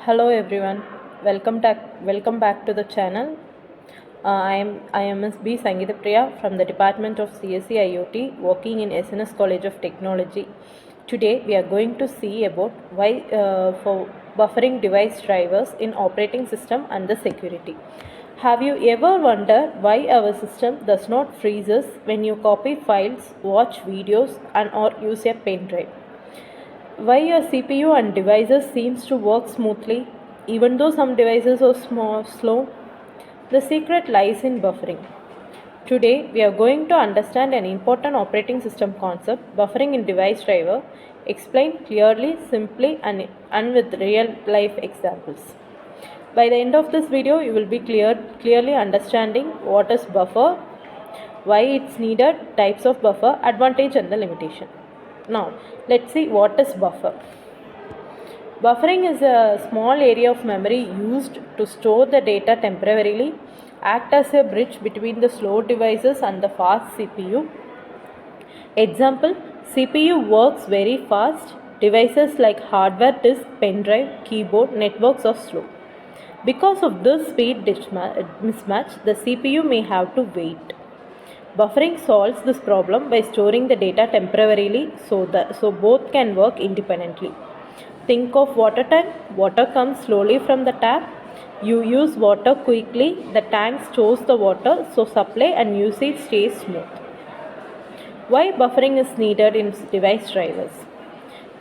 Hello everyone, welcome back to the channel. I am Ms. B. Sangeeta Priya from the Department of CSE IoT working in SNS College of Technology. Today we are going to see about why for buffering device drivers in operating system and the security. Have you ever wondered why our system does not freeze us when you copy files, watch videos and or use a pen drive? Why your CPU and devices seems to work smoothly even though some devices are slow? The secret lies in buffering. Today we are going to understand an important operating system concept, buffering in device driver, explained clearly, simply and with real life examples. By the end of this video you will be clearly understanding what is buffer, why it's needed, types of buffer, advantage and the limitation. Now let's see what is buffer. Buffering is a small area of memory used to store the data temporarily, act as a bridge between the slow devices and the fast CPU. Example, CPU works very fast, devices like hardware disk, pen drive, keyboard, networks are slow. Because of this speed mismatch, the CPU may have to wait. Buffering solves this problem by storing the data temporarily so both can work independently. Think of water tank. Water comes slowly from the tap. You use water quickly. The tank stores the water so supply and usage stays smooth. Why buffering is needed in device drivers?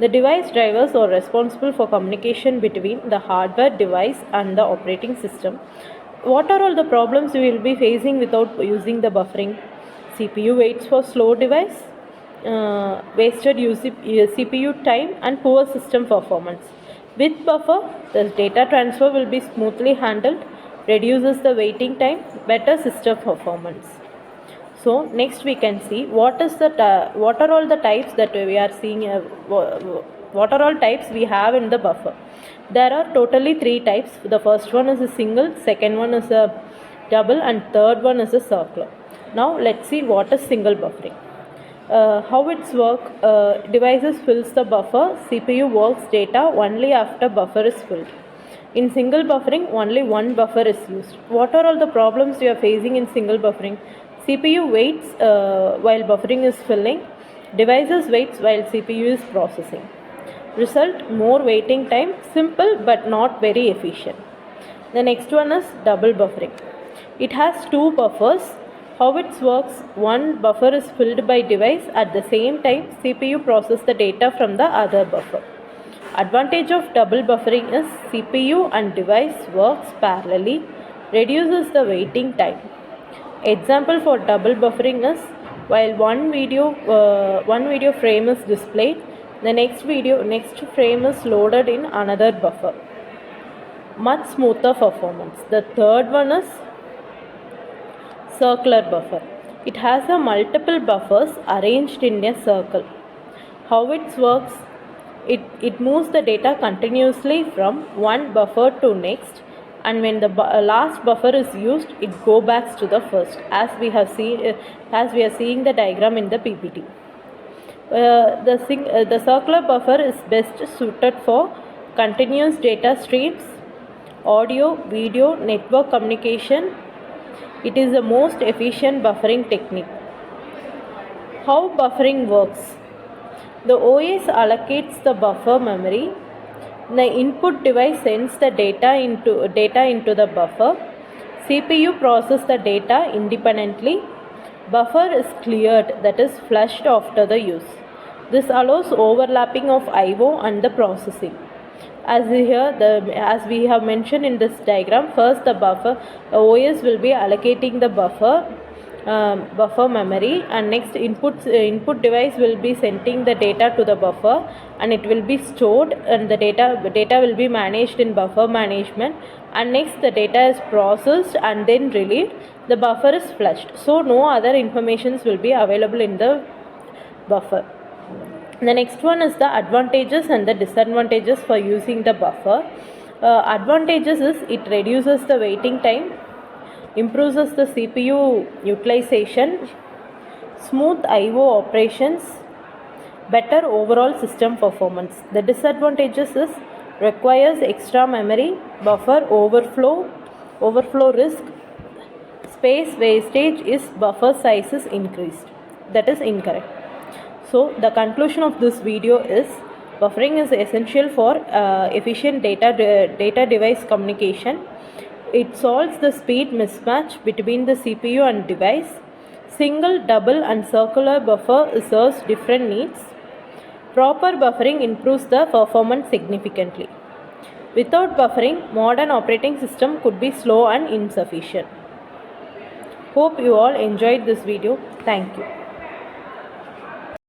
The device drivers are responsible for communication between the hardware device and the operating system. What are all the problems we will be facing without using the buffering? CPU waits for slow device, wasted CPU time and poor system performance. With buffer, the data transfer will be smoothly handled, reduces the waiting time, better system performance. So next we can see what are all the types that we are seeing. What are all types we have in the buffer? There are totally 3 types. The first one is a single, second one is a double, and third one is a circular. Now let's see what is single buffering. How it's work? Devices fills the buffer. CPU works data only after buffer is filled. In single buffering, only one buffer is used. What are all the problems you are facing in single buffering? CPU waits while buffering is filling. Devices waits while CPU is processing. Result, more waiting time, simple but not very efficient. The next one is double buffering. It has 2 buffers. How it works? One buffer is filled by device. At the same time, CPU processes the data from the other buffer. Advantage of double buffering is CPU and device works parallelly, reduces the waiting time. Example for double buffering is while one video frame is displayed, the next frame is loaded in another buffer. Much smoother performance. The third one is circular buffer. It has a multiple buffers arranged in a circle. How it works? It moves the data continuously from one buffer to next, and when the last buffer is used, it go back to the first, as we are seeing the diagram in the PPT. The circular buffer is best suited for continuous data streams, audio, video, network communication. It is the most efficient buffering technique. How buffering works? The OS allocates the buffer memory. The input device sends the data into the buffer. CPU processes the data independently. Buffer is cleared, that is flushed after the use. This allows overlapping of I/O and the processing. As we have mentioned in this diagram, first the OS will be allocating the buffer memory, and next input device will be sending the data to the buffer, and it will be stored, and the data will be managed in buffer management, and next the data is processed and then relieved. The buffer is flushed, so no other informations will be available in the buffer. The next one is the advantages and the disadvantages for using the buffer. Advantages is it reduces the waiting time, improves the CPU utilization, smooth I/O operations, better overall system performance. The disadvantages is requires extra memory, buffer overflow risk, space wastage is buffer size is increased. That is incorrect. So the conclusion of this video is buffering is essential for efficient data device communication. It solves the speed mismatch between the CPU and device. Single, double and circular buffer serves different needs. Proper buffering improves the performance significantly. Without buffering, modern operating system could be slow and insufficient. Hope you all enjoyed this video. Thank you.